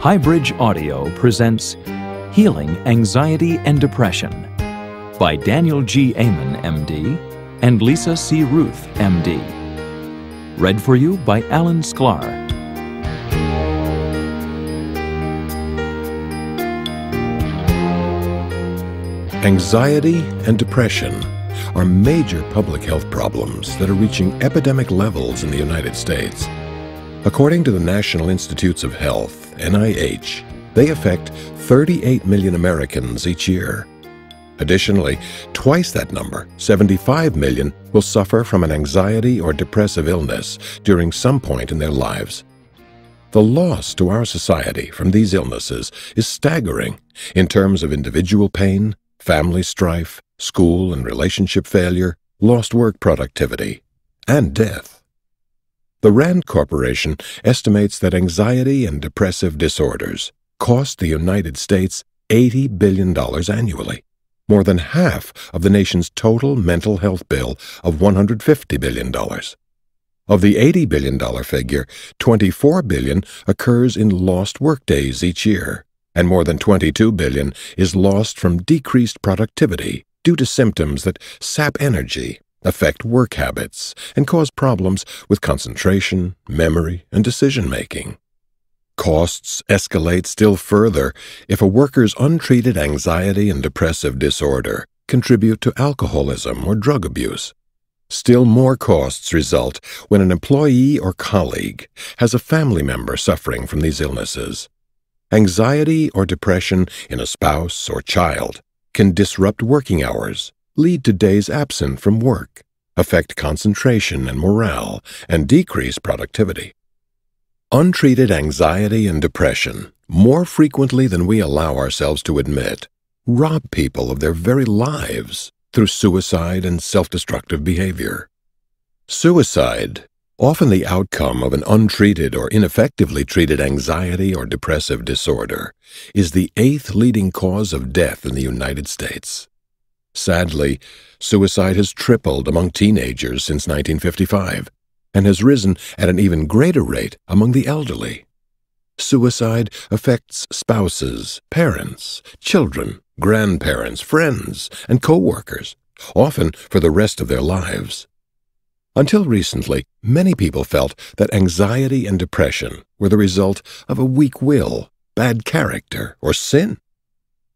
Highbridge Audio presents Healing Anxiety and Depression by Daniel G. Amen, M.D. and Lisa C. Routh, M.D. Read for you by Alan Sklar. Anxiety and depression are major public health problems that are reaching epidemic levels in the United States. According to the National Institutes of Health, NIH, they affect 38 million Americans each year. Additionally, twice that number, 75 million, will suffer from an anxiety or depressive illness during some point in their lives. The loss to our society from these illnesses is staggering in terms of individual pain, family strife, school and relationship failure, lost work productivity, and death. The Rand Corporation estimates that anxiety and depressive disorders cost the United States $80 billion annually, more than half of the nation's total mental health bill of $150 billion. Of the $80 billion figure, $24 billion occurs in lost workdays each year, and more than $22 billion is lost from decreased productivity due to symptoms that sap energy, affect work habits, and cause problems with concentration, memory, and decision-making. Costs escalate still further if a worker's untreated anxiety and depressive disorder contribute to alcoholism or drug abuse. Still more costs result when an employee or colleague has a family member suffering from these illnesses. Anxiety or depression in a spouse or child can disrupt working hours, lead to days absent from work, affect concentration and morale, and decrease productivity. Untreated anxiety and depression, more frequently than we allow ourselves to admit, rob people of their very lives through suicide and self-destructive behavior. Suicide, often the outcome of an untreated or ineffectively treated anxiety or depressive disorder, is the 8th leading cause of death in the United States. Sadly, suicide has tripled among teenagers since 1955 and has risen at an even greater rate among the elderly. Suicide affects spouses, parents, children, grandparents, friends, and co-workers, often for the rest of their lives. Until recently, many people felt that anxiety and depression were the result of a weak will, bad character, or sin.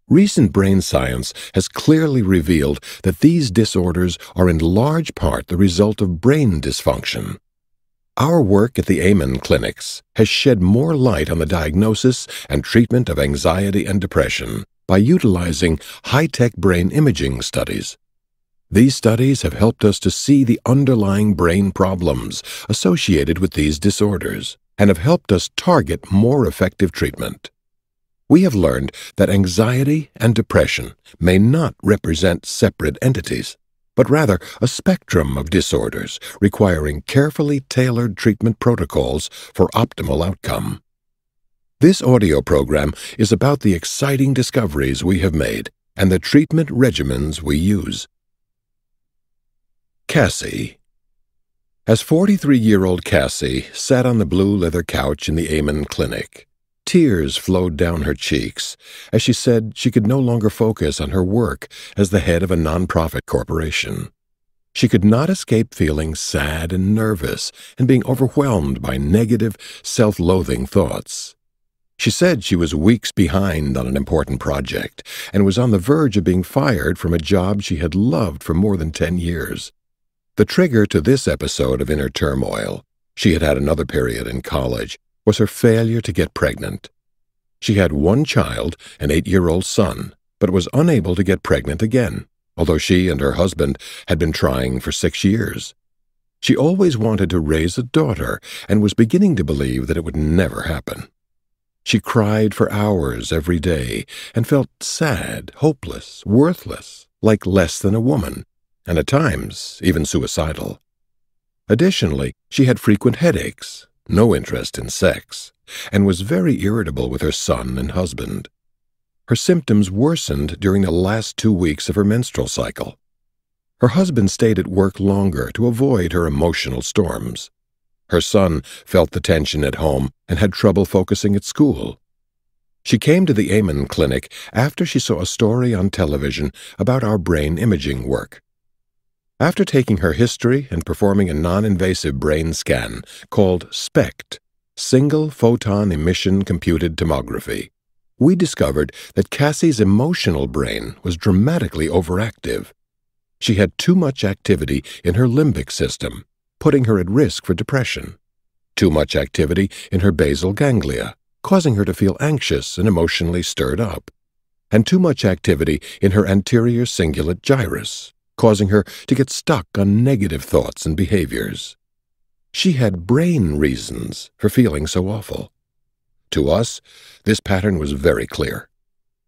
Recent brain science has clearly revealed that these disorders are in large part the result of brain dysfunction. Our work at the Amen clinics has shed more light on the diagnosis and treatment of anxiety and depression by utilizing high-tech brain imaging studies. These studies have helped us to see the underlying brain problems associated with these disorders and have helped us target more effective treatment. We have learned that anxiety and depression may not represent separate entities, but rather a spectrum of disorders requiring carefully tailored treatment protocols for optimal outcome. This audio program is about the exciting discoveries we have made and the treatment regimens we use. Cassie. As 43-year-old Cassie sat on the blue leather couch in the Amen clinic, tears flowed down her cheeks as she said she could no longer focus on her work as the head of a nonprofit corporation. She could not escape feeling sad and nervous and being overwhelmed by negative, self-loathing thoughts. She said she was weeks behind on an important project and was on the verge of being fired from a job she had loved for more than 10 years. The trigger to this episode of inner turmoil, she had had another period in college, was her failure to get pregnant. She had one child, an 8-year-old son, but was unable to get pregnant again, although she and her husband had been trying for 6 years. She always wanted to raise a daughter and was beginning to believe that it would never happen. She cried for hours every day and felt sad, hopeless, worthless, like less than a woman, and at times even suicidal. Additionally, she had frequent headaches, no interest in sex, and was very irritable with her son and husband. Her symptoms worsened during the last 2 weeks of her menstrual cycle. Her husband stayed at work longer to avoid her emotional storms. Her son felt the tension at home and had trouble focusing at school. She came to the Amen Clinic after she saw a story on television about our brain imaging work. After taking her history and performing a non-invasive brain scan called SPECT, Single Photon Emission Computed Tomography, we discovered that Cassie's emotional brain was dramatically overactive. She had too much activity in her limbic system, putting her at risk for depression. Too much activity in her basal ganglia, causing her to feel anxious and emotionally stirred up. And too much activity in her anterior cingulate gyrus, causing her to get stuck on negative thoughts and behaviors. She had brain reasons for feeling so awful. To us, this pattern was very clear.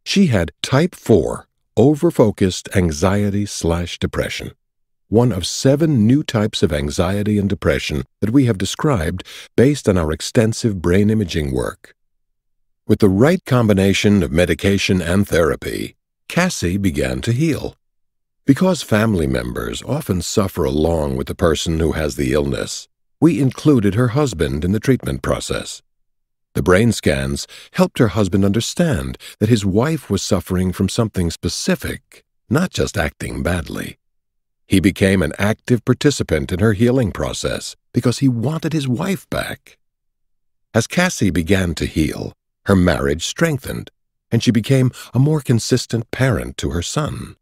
She had type 4 overfocused anxiety/depression, one of 7 new types of anxiety and depression that we have described based on our extensive brain imaging work. With the right combination of medication and therapy, Cassie began to heal. Because family members often suffer along with the person who has the illness, we included her husband in the treatment process. The brain scans helped her husband understand that his wife was suffering from something specific, not just acting badly. He became an active participant in her healing process because he wanted his wife back. As Cassie began to heal, her marriage strengthened, and she became a more consistent parent to her son.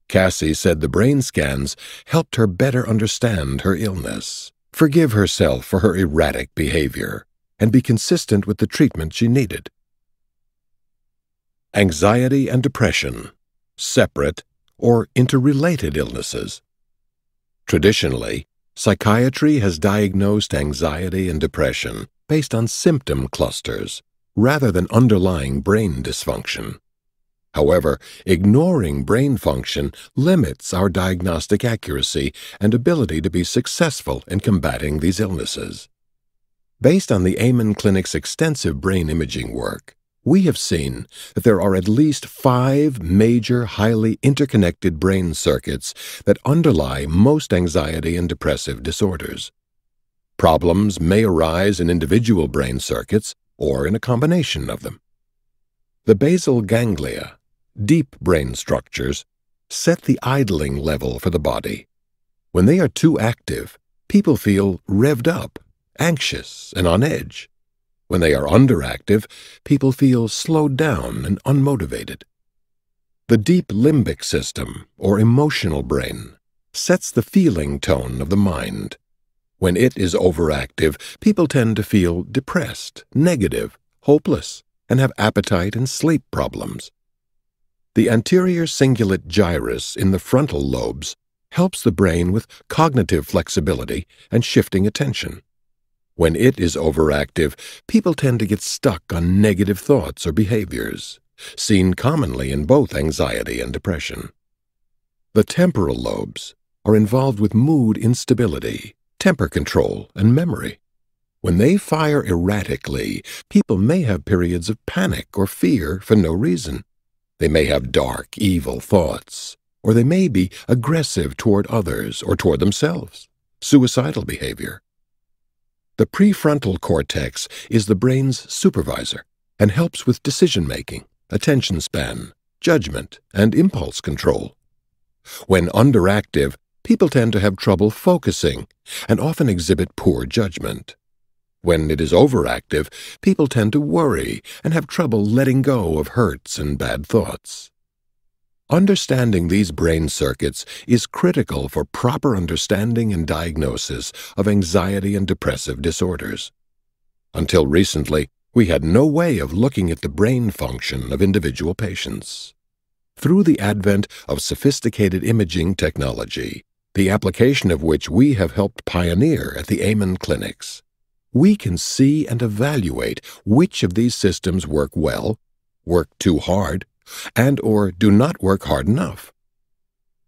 Cassie said the brain scans helped her better understand her illness, forgive herself for her erratic behavior, and be consistent with the treatment she needed. Anxiety and depression, separate or interrelated illnesses. Traditionally, psychiatry has diagnosed anxiety and depression based on symptom clusters, rather than underlying brain dysfunction. However, ignoring brain function limits our diagnostic accuracy and ability to be successful in combating these illnesses. Based on the Amen Clinic's extensive brain imaging work, we have seen that there are at least 5 major highly interconnected brain circuits that underlie most anxiety and depressive disorders. Problems may arise in individual brain circuits or in a combination of them. The basal ganglia, deep brain structures, set the idling level for the body. When they are too active, people feel revved up, anxious, and on edge. When they are underactive, people feel slowed down and unmotivated. The deep limbic system, or emotional brain, sets the feeling tone of the mind. When it is overactive, people tend to feel depressed, negative, hopeless, and have appetite and sleep problems. The anterior cingulate gyrus in the frontal lobes helps the brain with cognitive flexibility and shifting attention. When it is overactive, people tend to get stuck on negative thoughts or behaviors, seen commonly in both anxiety and depression. The temporal lobes are involved with mood instability, temper control, and memory. When they fire erratically, people may have periods of panic or fear for no reason. They may have dark, evil thoughts, or they may be aggressive toward others or toward themselves, suicidal behavior. The prefrontal cortex is the brain's supervisor and helps with decision-making, attention span, judgment, and impulse control. When underactive, people tend to have trouble focusing and often exhibit poor judgment. When it is overactive, people tend to worry and have trouble letting go of hurts and bad thoughts. Understanding these brain circuits is critical for proper understanding and diagnosis of anxiety and depressive disorders. Until recently, we had no way of looking at the brain function of individual patients. Through the advent of sophisticated imaging technology, the application of which we have helped pioneer at the Amen Clinics, we can see and evaluate which of these systems work well, work too hard, and/or do not work hard enough.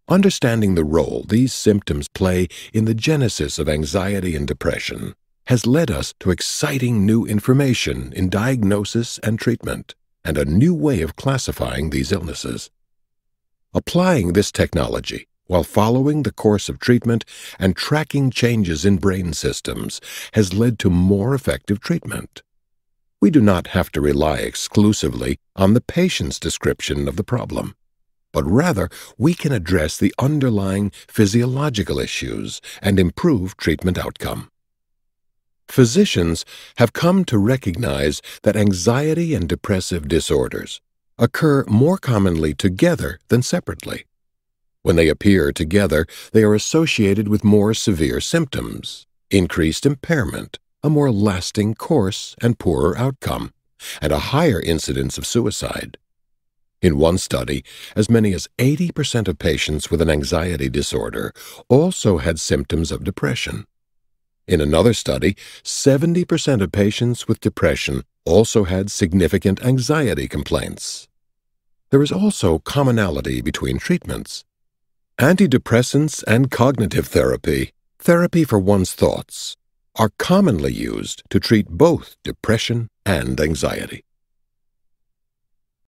Understanding the role these symptoms play in the genesis of anxiety and depression has led us to exciting new information in diagnosis and treatment, and a new way of classifying these illnesses. Applying this technology while following the course of treatment and tracking changes in brain systems has led to more effective treatment. We do not have to rely exclusively on the patient's description of the problem, but rather we can address the underlying physiological issues and improve treatment outcome. Physicians have come to recognize that anxiety and depressive disorders occur more commonly together than separately. When they appear together, they are associated with more severe symptoms, increased impairment, a more lasting course and poorer outcome, and a higher incidence of suicide. In one study, as many as 80% of patients with an anxiety disorder also had symptoms of depression. In another study, 70% of patients with depression also had significant anxiety complaints. There is also commonality between treatments. Antidepressants and cognitive therapy, therapy for one's thoughts, are commonly used to treat both depression and anxiety.